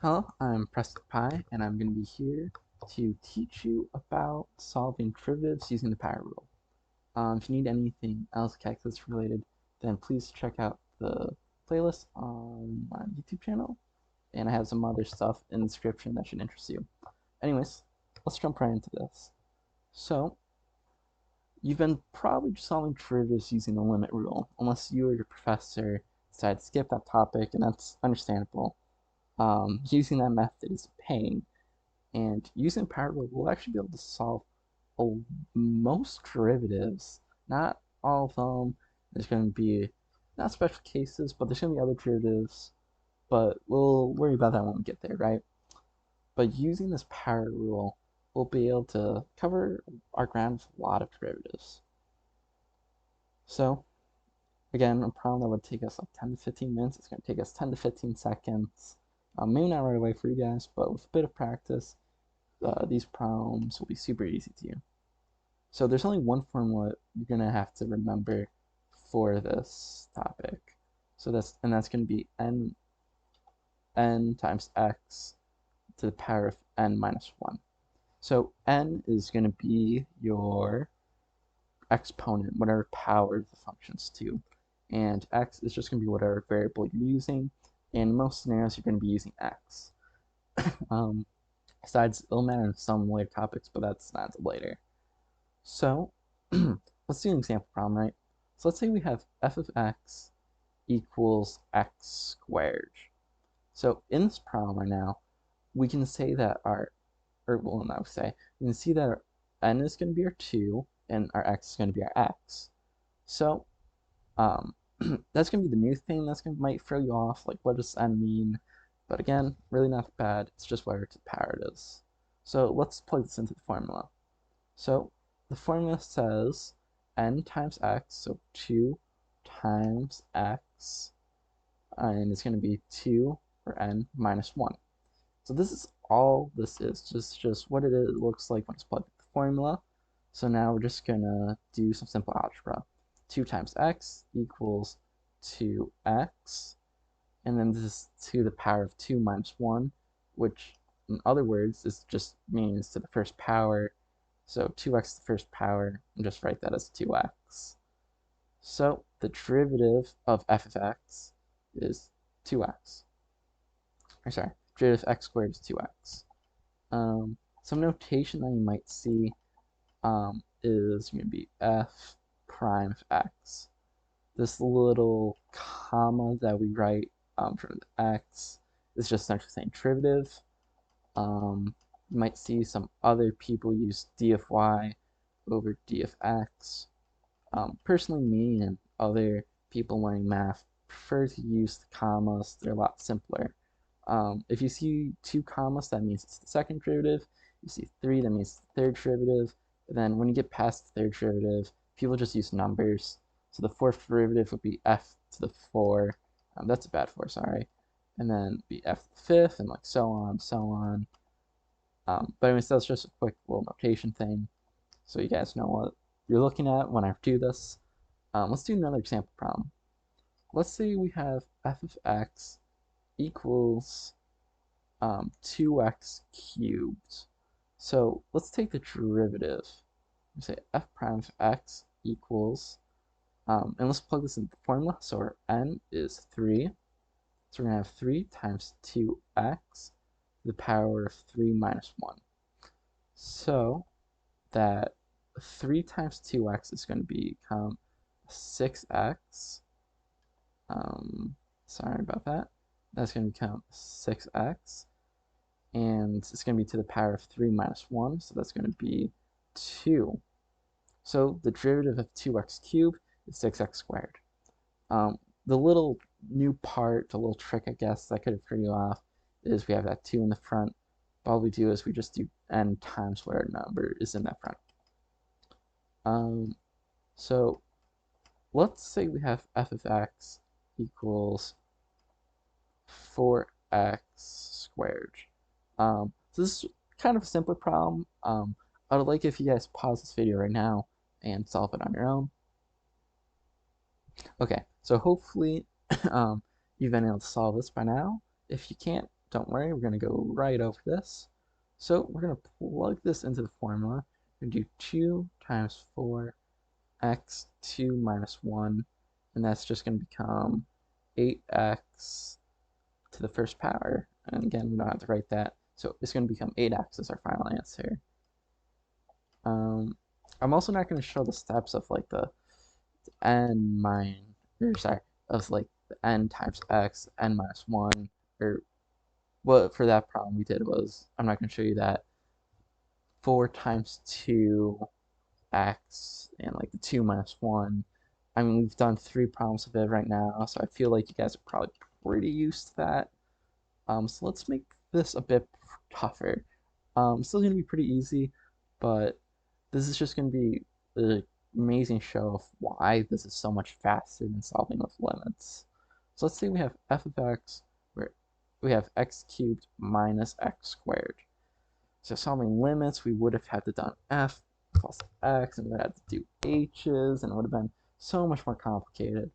Hello, I'm Preston and I'm going to be here to teach you about solving derivatives using the power rule. If you need anything else calculus related, then please check out the playlist on my YouTube channel, and I have some other stuff in the description that should interest you. Anyways, let's jump right into this. So, you've been probably solving derivatives using the limit rule, unless you or your professor decide to skip that topic, and that's understandable. Using that method is a pain, and using power rule, we'll actually be able to solve most derivatives. Not all of them. There's going to be not special cases, but there's going to be other derivatives. But we'll worry about that when we get there, right? But using this power rule, we'll be able to cover our ground with a lot of derivatives. So, again, a problem that would take us like 10 to 15 minutes, it's going to take us 10 to 15 seconds. Maybe not right away for you guys, but with a bit of practice, these problems will be super easy to you. So there's only one formula you're going to have to remember for this topic. So that's going to be n times x to the power of n minus 1. So n is going to be your exponent, whatever power the function's to. And x is just going to be whatever variable you're using. In most scenarios, you're going to be using x. Besides, it'll matter in some later topics, but that's not until later. So let's do an example problem, right? So let's say we have f of x equals x squared. So in this problem right now, we can say that we can see that our n is going to be our 2 and our x is going to be our x. So that's going to be the new thing that's going to might throw you off, like what does n mean? But again, really not bad. It's just whatever power it is. So let's plug this into the formula. So the formula says n times x, so 2 times x, and it's going to be 2 for n minus 1. So this is all this is, just what it is, looks like when it's plugged into the formula. So now we're just going to do some simple algebra. 2 times x equals 2x, and then this is to the power of 2 minus 1, which in other words is just means to the first power. So 2x to the first power, and just write that as 2x. So the derivative of f of x is 2x. Or sorry, derivative of x squared is 2x. Some notation that you might see is going to be f prime of x. This little comma that we write for the x is just essentially saying derivative. You might see some other people use d of y over d of x. Personally, me and other people learning math prefer to use the commas. They're a lot simpler. If you see 2 commas, that means it's the second derivative. You see 3, that means the third derivative. And then when you get past the third derivative, people just use numbers. So the fourth derivative would be f to the 4. That's a bad 4, sorry. And then be f to the fifth, and like so on, so on. But anyways, that's just a quick little notation thing, so you guys know what you're looking at when I do this. Let's do another example problem. Let's say we have f of x equals 2x cubed. So let's take the derivative. We say f prime of x equals, and let's plug this into the formula. So our n is 3. So we're going to have 3 times 2x to the power of 3 minus 1. So that 3 times 2x is going to become 6x. Sorry about that. That's going to become 6x. And it's going to be to the power of 3 minus 1, so that's going to be 2. So the derivative of 2x cubed is 6x squared. The little new part, the little trick, I guess, that could have thrown you off is we have that 2 in the front. All we do is we just do n times whatever number is in that front. So let's say we have f of x equals 4x squared. So this is kind of a simpler problem. I would like if you guys pause this video right now and solve it on your own. Okay, so hopefully you've been able to solve this by now. If you can't, don't worry, we're going to go right over this. So we're going to plug this into the formula. We're going to do 2 times 4x 2 minus 1, and that's just going to become 8x to the first power. And again, we don't have to write that. So it's going to become 8x as our final answer. I'm also not going to show the steps of like the n minus, or sorry, of like the n times x, n minus 1, or what for that problem we did was, I'm not going to show you that, 4 times 2x and like the 2 minus 1. I mean, we've done 3 problems of it right now, so I feel like you guys are probably pretty used to that. So let's make this a bit tougher. Still going to be pretty easy, but this is just going to be an amazing show of why this is so much faster than solving with limits. So let's say we have f of x, where we have x cubed minus x squared. So solving limits, we would have had to done f plus x, and we would have to do h's, and it would have been so much more complicated.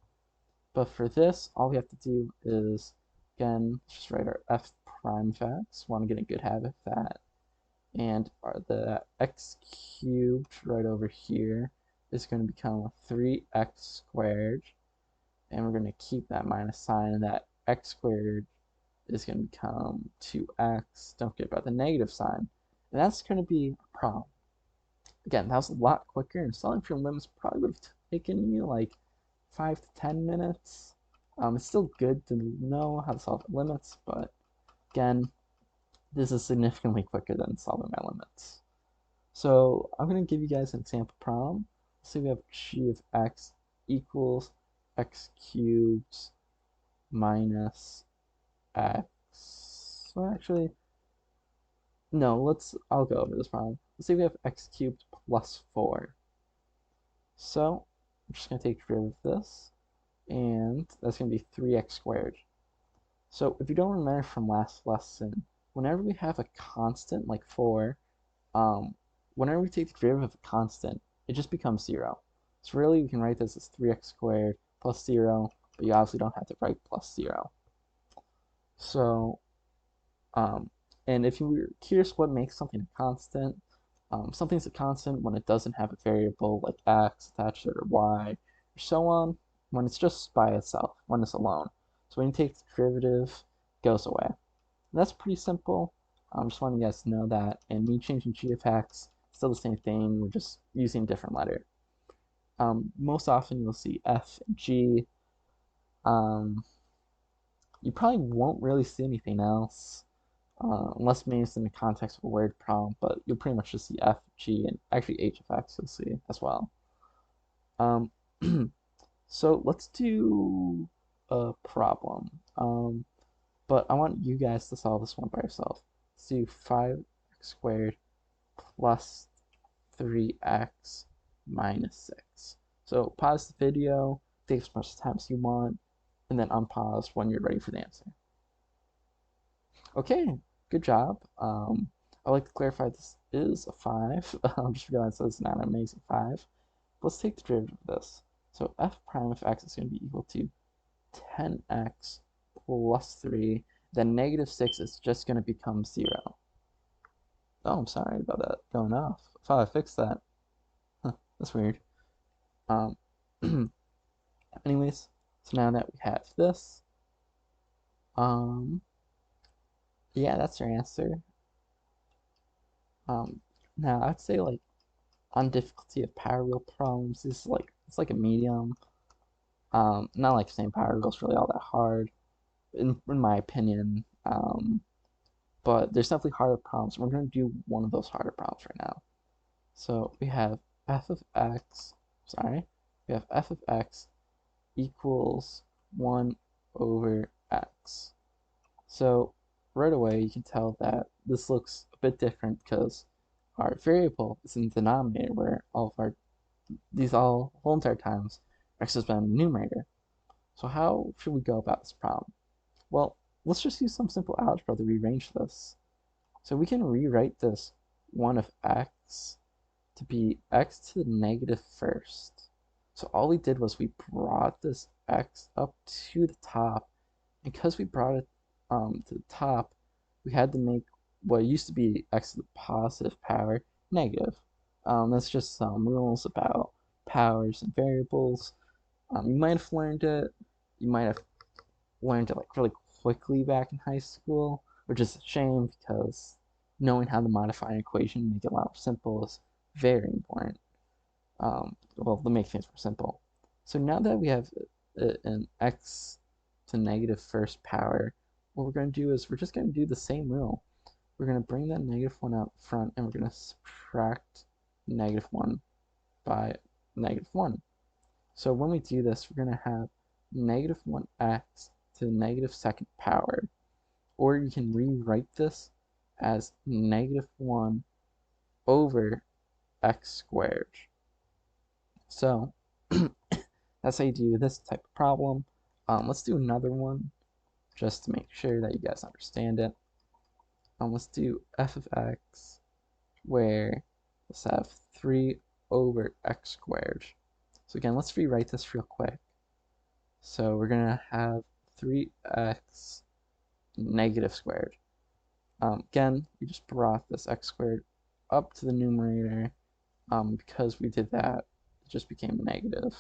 But for this, all we have to do is, again, just write our f prime of x. Want to get a good habit of that. And the x cubed right over here is going to become 3x squared. And we're going to keep that minus sign, and that x squared is going to become 2x. Don't forget about the negative sign. And that's going to be a problem. Again, that was a lot quicker, and solving for limits probably would have taken you like 5 to 10 minutes. It's still good to know how to solve limits, but again, this is significantly quicker than solving my limits. So I'm going to give you guys an example problem. Let's say we have g of x equals x cubed minus x. So actually, no, I'll go over this problem. Let's say we have x cubed plus 4. So I'm just going to take derivative of this, and that's going to be 3x squared. So if you don't remember from last lesson, whenever we have a constant like 4, whenever we take the derivative of a constant, it just becomes 0. So really, we can write this as 3x squared plus 0, but you obviously don't have to write plus 0. So, and if you were curious what makes something a constant, something's a constant when it doesn't have a variable like x attached to it, or y, or so on, when it's just by itself, when it's alone. So when you take the derivative, it goes away. And that's pretty simple. Just wanting you guys to know that. And me changing g of x, still the same thing, we're just using a different letter. Most often you'll see f and g. You probably won't really see anything else. Unless maybe it's in the context of a word problem, but you'll pretty much just see f, g, and actually h of x you'll see as well. So let's do a problem. But I want you guys to solve this one by yourself. Let's do 5x squared plus 3x minus 6. So pause the video, take as much time as you want, and then unpause when you're ready for the answer. Okay, good job. I'd like to clarify this is a 5. Just realized this is not an amazing 5. Let's take the derivative of this. So f prime of x is going to be equal to 10x plus 3. Then negative 6 is just going to become 0. Oh, I'm sorry about that going off. I thought I fixed that. Huh, that's weird. Anyways, so now that we have this, yeah, that's our answer. Now I'd say like on difficulty of power wheel problems, this is like it's like a medium. Not like saying power wheel's really all that hard, in my opinion. But there's definitely harder problems. We're gonna do one of those harder problems right now. So we have f of x. Sorry, we have f of x equals 1 over x. So right away you can tell that this looks a bit different because our variable is in the denominator, where all of our whole entire times x has been in the numerator. So how should we go about this problem? Well, let's just use some simple algebra to rearrange this. So we can rewrite this 1 of x to be x to the negative first. So all we did was we brought this x up to the top, and because we brought it to the top, we had to make what used to be x to the positive power negative. That's just some rules about powers and variables. You might have learned it. You might have learned it like really quickly back in high school, which is a shame because knowing how to modify an equation and make it a lot more simple is very important. Well, to make things more simple. So now that we have an x to negative first power, what we're going to do is we're just going to do the same rule. We're going to bring that negative 1 out front, and we're going to subtract negative 1 by negative 1. So when we do this, we're going to have negative 1x to the negative second power. Or you can rewrite this as negative 1 over x squared. So that's how you do this type of problem. Let's do another one just to make sure that you guys understand it. Let's do f of x, where let's have 3 over x squared. So again, let's rewrite this real quick. So we're going to have 3x negative squared. Again, we just brought this x squared up to the numerator. Because we did that, it just became negative.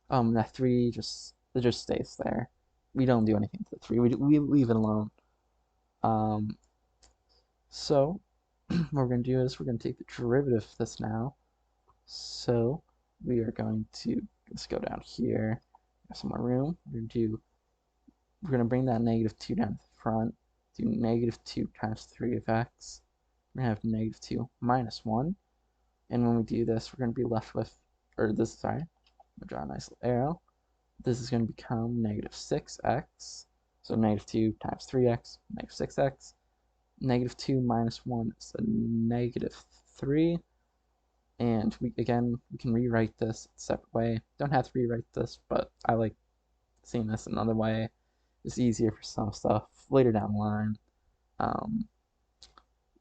That 3 just stays there. We don't do anything to the 3. We leave it alone. So what we're going to do is we're going to take the derivative of this now. So we are going to, let's go down here, have some more room. We're going to bring that negative 2 down to the front, do negative 2 times 3 of x. We're going to have negative 2 minus 1. And when we do this, we're going to be left with, or this, sorry, I'm going to draw a nice little arrow. This is going to become negative 6x. So negative 2 times 3x, negative 6x. Negative 2 minus 1 is a negative 3. And we can rewrite this a separate way. Don't have to rewrite this, but I like seeing this another way. It's easier for some stuff later down the line.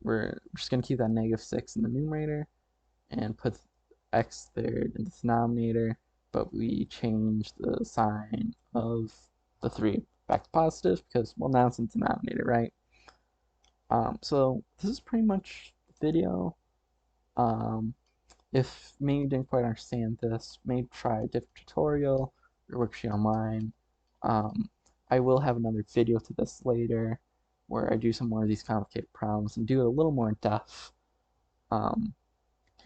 We're just going to keep that negative 6 in the numerator and put x third in the denominator, but we change the sign of the 3 back to positive because, well, now it's in the denominator, right? So this is pretty much the video. If maybe you didn't quite understand this, maybe try a different tutorial or worksheet online. I will have another video to this later where I do some more of these complicated problems and do it a little more in depth.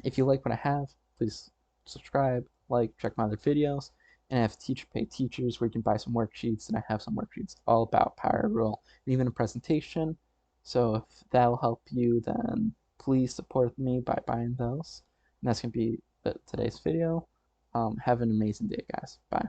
If you like what I have, please subscribe, like, check my other videos, and I have teacher pay teachers where you can buy some worksheets, and I have some worksheets all about power rule and even a presentation. So if that'll help you, then please support me by buying those. And that's going to be today's video. Have an amazing day, guys. Bye.